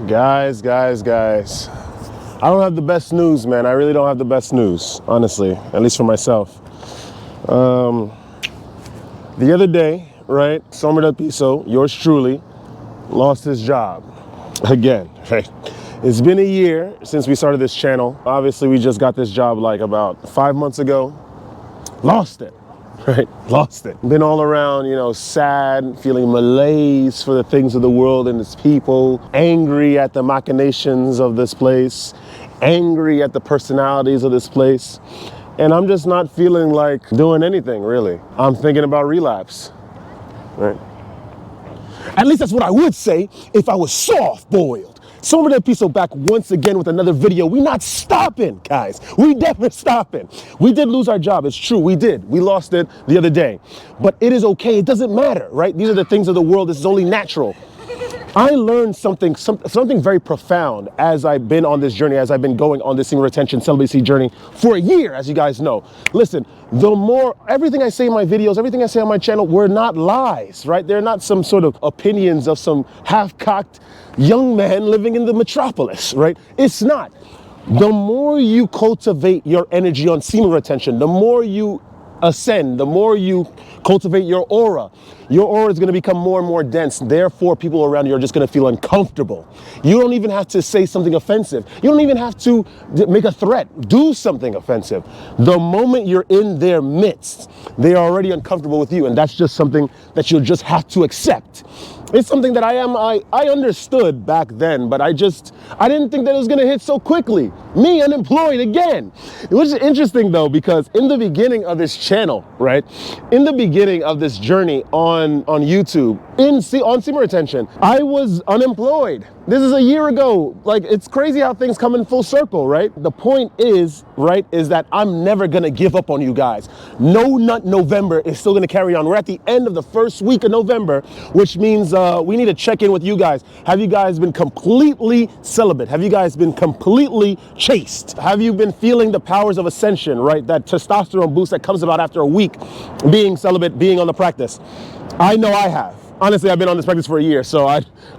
Guys. I don't have the best news, man. I really don't have the best news, honestly, at least for myself. The other day, right, Sombra Piso, yours truly, lost his job. Again, right? It's been a year since we started this channel. Obviously, we just got this job like about 5 months ago. Lost it. Right? Lost it. Been all around, sad, feeling malaise for the things of the world and its people, angry at the machinations of this place, angry at the personalities of this place. And I'm just not feeling like doing anything, really. I'm thinking about relapse, right? At least that's what I would say if I was soft-boiled. Sombra Piso back once again with another video. We not stopping, guys. We never stopping. We did lose our job. It's true. We did. We lost it the other day. But it is okay. It doesn't matter, right? These are the things of the world. This is only natural. I learned something very profound as I've been on this journey, as I've been going on this semen retention celibacy journey for a year, as you guys know. Listen, everything I say in my videos, everything I say on my channel, were not lies, right? They're not some sort of opinions of some half-cocked young man living in the metropolis, right? It's not. The more you cultivate your energy on semen retention, the more you ascend, the more you cultivate your aura is going to become more and more dense. Therefore, people around you are just going to feel uncomfortable. You don't even have to say something offensive. You don't even have to make a threat. Do something offensive. The moment you're in their midst, they are already uncomfortable with you. And that's just something that you'll just have to accept. It's something that I understood back then, but I didn't think that it was going to hit so quickly. Me, unemployed again. Which is interesting though, because in the beginning of this channel, right? In the beginning of this journey on YouTube, on semen retention, I was unemployed. This is a year ago. Like, it's crazy how things come in full circle, right? The point is, right, is that I'm never gonna give up on you guys. No Nut November is still gonna carry on. We're at the end of the first week of November, which means we need to check in with you guys. Have you guys been completely celibate? Have you guys been completely chaste? Have you been feeling the powers of ascension, right? That testosterone boost that comes about after a week being celibate, being on the practice. I know I have. Honestly, I've been on this practice for a year, so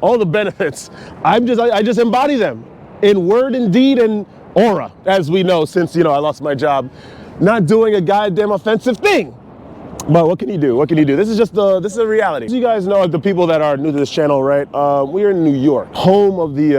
all the benefits, I just embody them in word and deed and aura, as we know, since, I lost my job, not doing a goddamn offensive thing. But what can you do? What can you do? This is a reality. As you guys know, the people that are new to this channel, right? We're in New York, home of the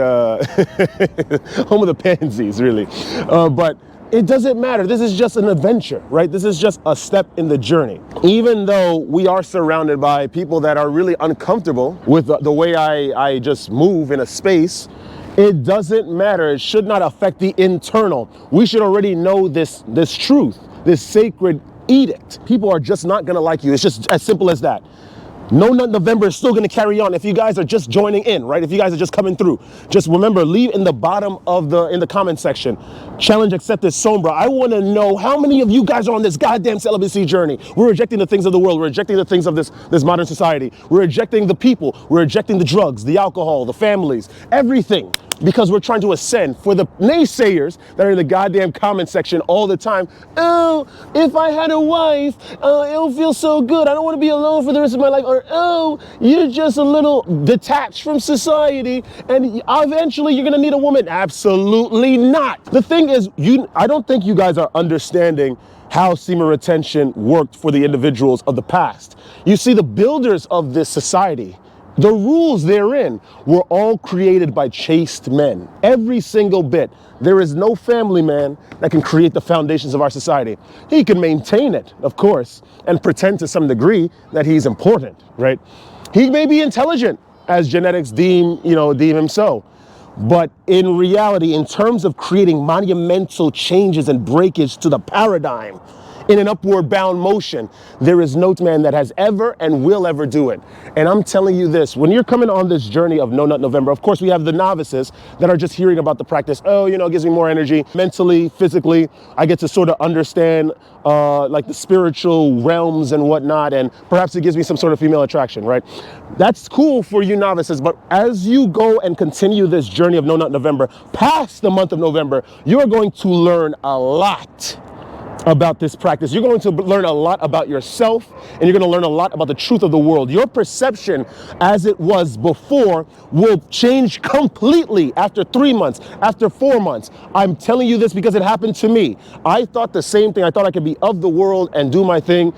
home of the pansies, really. But it doesn't matter. This is just an adventure, right? This is just a step in the journey. Even though we are surrounded by people that are really uncomfortable with the way I just move in a space, it doesn't matter. It should not affect the internal. We should already know this truth, this sacred edict. People are just not gonna like you. It's just as simple as that. No Nut November is still going to carry on if you guys are just joining in, right? If you guys are just coming through. Just remember, leave in the bottom of in the comment section. Challenge accepted, Sombra. I want to know how many of you guys are on this goddamn celibacy journey. We're rejecting the things of the world. We're rejecting the things of this modern society. We're rejecting the people. We're rejecting the drugs, the alcohol, the families, everything. Because we're trying to ascend. For the naysayers that are in the goddamn comment section all the time, oh, if I had a wife, it'll feel so good. I don't want to be alone for the rest of my life. Or, oh, you're just a little detached from society and eventually you're going to need a woman. Absolutely not. The thing is, I don't think you guys are understanding how semen retention worked for the individuals of the past. You see, the builders of this society, the rules therein were all created by chaste men. Every single bit. There is no family man that can create the foundations of our society. He can maintain it, of course, and pretend to some degree that he's important, right? He may be intelligent, as genetics deem him so. But in reality, in terms of creating monumental changes and breakage to the paradigm, in an upward bound motion, there is no man that has ever and will ever do it. And I'm telling you this, when you're coming on this journey of No Nut November, of course we have the novices that are just hearing about the practice. Oh, it gives me more energy. Mentally, physically, I get to sort of understand like the spiritual realms and whatnot, and perhaps it gives me some sort of female attraction, right? That's cool for you novices, but as you go and continue this journey of No Nut November, past the month of November, you're going to learn a lot. about this practice. You're going to learn a lot about yourself, and you're going to learn a lot about the truth of the world. Your perception as it was before will change completely after 3 months, after 4 months. I'm telling you this because it happened to me. I thought the same thing. I thought I could be of the world and do my thing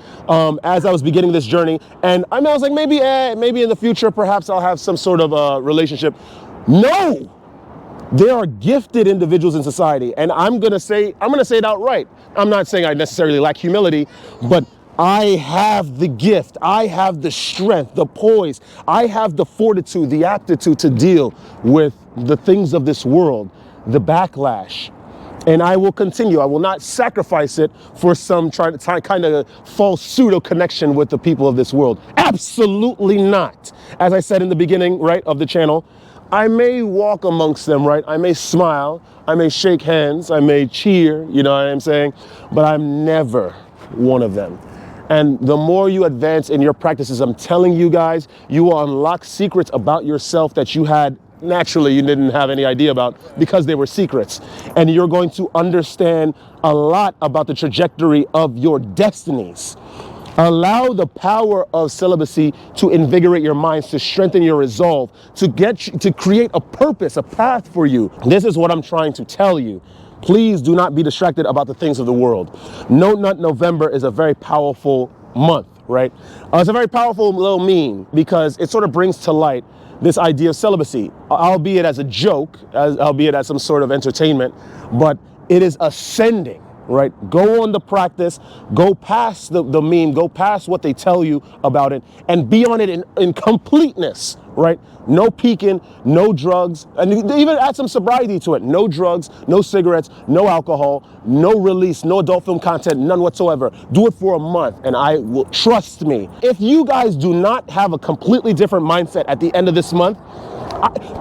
as I was beginning this journey. And I was like, maybe in the future, perhaps I'll have some sort of relationship. No! There are gifted individuals in society, and I'm gonna say it outright. I'm not saying I necessarily lack humility, but I have the gift, I have the strength, the poise, I have the fortitude, the aptitude to deal with the things of this world, the backlash. And I will continue. I will not sacrifice it for some kind of false pseudo connection with the people of this world. Absolutely not. As I said in the beginning, right, of the channel, I may walk amongst them, right? I may smile, I may shake hands, I may cheer, you know what I'm saying? But I'm never one of them. And the more you advance in your practices, I'm telling you guys, you will unlock secrets about yourself that you had naturally you didn't have any idea about because they were secrets. And you're going to understand a lot about the trajectory of your destinies. Allow the power of celibacy to invigorate your minds, to strengthen your resolve, to create a purpose, a path for you. This is what I'm trying to tell you. Please do not be distracted about the things of the world. No Nut November is a very powerful month, right? It's a very powerful little meme because it sort of brings to light this idea of celibacy, albeit as a joke, albeit as some sort of entertainment, but it is ascending. Right? Go on the practice, go past the meme, go past what they tell you about it, and be on it in completeness, right? No peeking, no drugs, and even add some sobriety to it. No drugs, no cigarettes, no alcohol, no release, no adult film content, none whatsoever. Do it for a month, and I will, trust me. If you guys do not have a completely different mindset at the end of this month,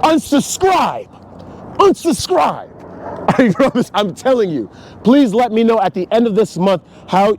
unsubscribe. Unsubscribe. I promise, I'm telling you. Please let me know at the end of this month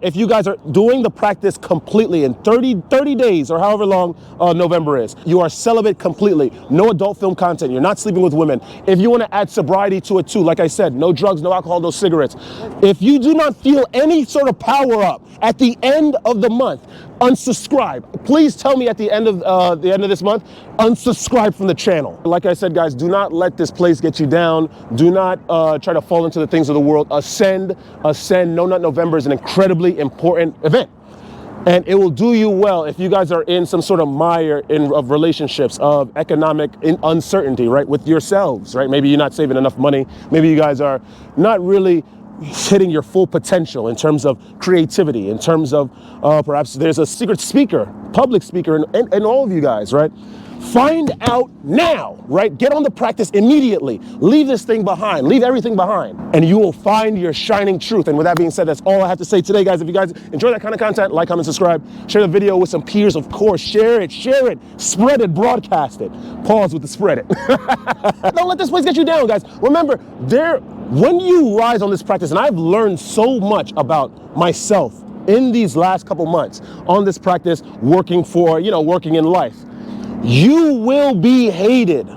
if you guys are doing the practice completely in 30 days or however long November is. You are celibate completely. No adult film content. You're not sleeping with women. If you want to add sobriety to it too, like I said, no drugs, no alcohol, no cigarettes. If you do not feel any sort of power up at the end of the month, unsubscribe. Please tell me at the end of this month, unsubscribe from the channel. Like I said, guys, do not let this place get you down. Do not try to fall into the things of the world. Ascend. No Nut November is an incredibly important event. And it will do you well if you guys are in some sort of mire of relationships, of economic uncertainty, right, with yourselves, right? Maybe you're not saving enough money. Maybe you guys are not really hitting your full potential in terms of creativity, in terms of perhaps there's a secret speaker, public speaker in all of you guys, right? Find out now, right? Get on the practice immediately. Leave this thing behind. Leave everything behind. And you will find your shining truth. And with that being said, that's all I have to say today, guys. If you guys enjoy that kind of content, like, comment, subscribe. Share the video with some peers, of course. Share it, spread it, broadcast it. Pause with the spread it. Don't let this place get you down, guys. Remember, when you rise on this practice, and I've learned so much about myself in these last couple months on this practice, working in life. You will be hated.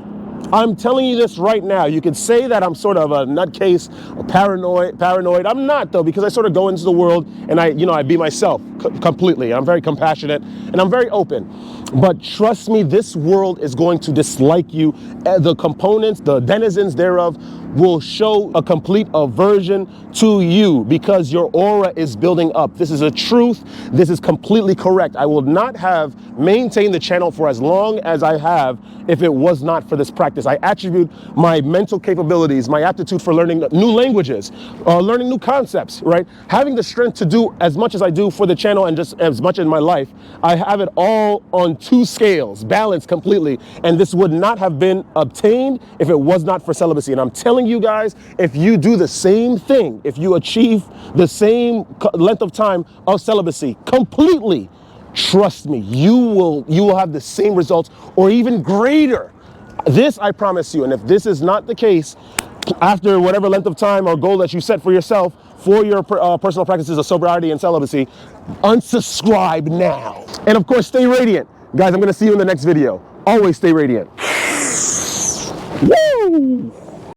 I'm telling you this right now. You can say that I'm sort of a nutcase, or paranoid. I'm not, though, because I sort of go into the world and I be myself completely. I'm very compassionate and I'm very open. But trust me, this world is going to dislike you. The components, the denizens thereof, will show a complete aversion to you because your aura is building up. This is a truth. This is completely correct. I will not have maintained the channel for as long as I have if it was not for this practice. I attribute my mental capabilities, my aptitude for learning new languages, learning new concepts, right? Having the strength to do as much as I do for the channel and just as much in my life. I have it all on 2 scales, balanced completely. And this would not have been obtained if it was not for celibacy. And I'm telling you guys, if you do the same thing, if you achieve the same length of time of celibacy completely, trust me, you will have the same results or even greater. This I promise you. And if this is not the case, after whatever length of time or goal that you set for yourself for your personal practices of sobriety and celibacy, unsubscribe now. And of course, stay radiant. Guys, I'm going to see you in the next video. Always stay radiant. Woo!